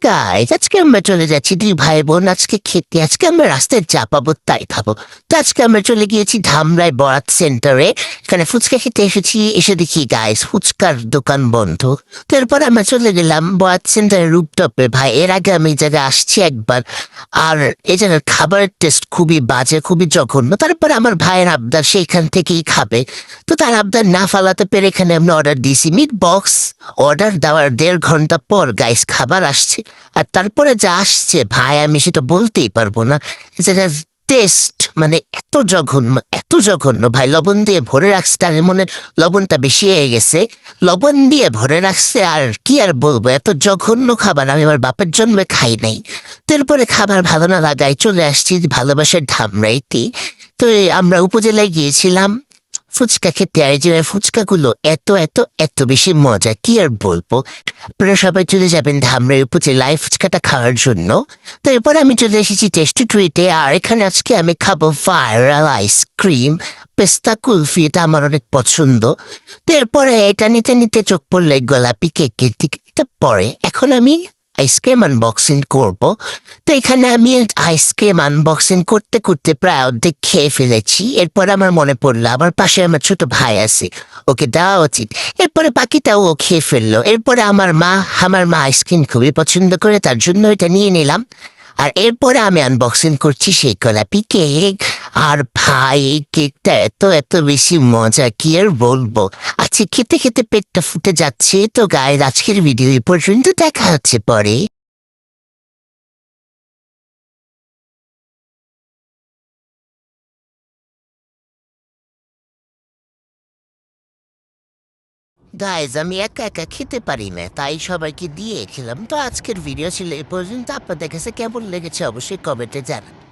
Guys আজকে আমরা চলে যাচ্ছি দুই ভাই বোন আজকে খেতে। আজকে আমরা রাস্তায় যা পাবো তাই খাবো। তো আজকে আমরা চলে গিয়েছি ধামরাই বরাত সেন্টারে। এখানে ফুচকা খেতে এসেছি, এসে দেখি গাইস ফুচকার দোকান বন্ধ। তো এরপর আমরা চলে গেলাম বরাত সেন্টারের রুপটপে। ভাই এর আগে আমি এই জায়গায় আসছি একবার, আর এই জায়গার খাবারের টেস্ট খুবই বাজে, খুবই জঘন্য। তারপর আমার ভাইয়ের আবদার সেইখান থেকেই খাবে, তো তার আবদার না ফালাতে পেরে এখানে আমরা অর্ডার দিয়েছি মিট বক্স। অর্ডার দেওয়ার 1.5 ঘন্টা পর গাইস খাবার আসছে। আর তারপরে যা আসছে ভাই আমি সেটা বলতেই পারবো না। যেটা টেস্ট মানে এত জঘন্য, এত জঘন্য ভাই। লবণ দিয়ে ভরে রাখছে, তার মনে লবণটা বেশি হয়ে গেছে, লবণ দিয়ে ভরে রাখছে। আর কি আর বলবো, এত জঘন্য খাবার আমি আমার বাপের জন্মে খাই নাই। তারপরে খাবার ভালো না লাগায় চলে আসছি ভালোবাসার ধামরাইতে। তো আমরা উপজেলায় গিয়েছিলাম ফুচকা খেতে। আর যে ফুচকাগুলো এত এত এত বেশি মজা, কি আর বলবো। আপনারা সবাই চলে যাবেন ধামরাই উপজেলায় ফুচকাটা খাওয়ার জন্য। তো এরপর আমি চলে এসেছি টেস্টি ট্রিটে, আর এখানে আজকে আমি খাবো ভাইরাল আইসক্রিম পেস্তা কুলফি, এটা আমার অনেক পছন্দ। তো এরপরে এটা নিতে নিতে চোখ পড়লে গোলাপি কেকের দিকে। এটা পরে এখন আমি আইসক্রিম আনবক্সিং করব। তো এখানে আমি আইসক্রিম আনবক্সিং করতে করতে প্রায় অর্ধেক খেয়ে ফেলেছি। এরপর আমার মনে পড়লো আমার পাশে আমার ছোট ভাই আছে, ওকে দেওয়া উচিত। এরপরে বাকিটাও ও খেয়ে ফেললো। এরপরে আমার মা আইসক্রিম খুবই পছন্দ করে, তার জন্য এটা নিয়ে নিলাম। আর এরপরে আমি আনবক্সিং করছি সেই গোলাপি কেক। আর ভাই এই কেকটা এত এত বেশি মজা, কি আর বলবো। আচ্ছা খেতে খেতে পেটটা ফুটে যাচ্ছে। তো গাইস আজকের ভিডিও এই পর্যন্ত, দেখা হচ্ছে পরে। গাইজ আমি একা একা খেতে পারি না, তাই সবাইকে দিয়ে খেলাম। তো আজকের ভিডিও ছিল এ পর্যন্ত। আপনাদের কাছে কেমন লেগেছে অবশ্যই কমেন্টে জানান।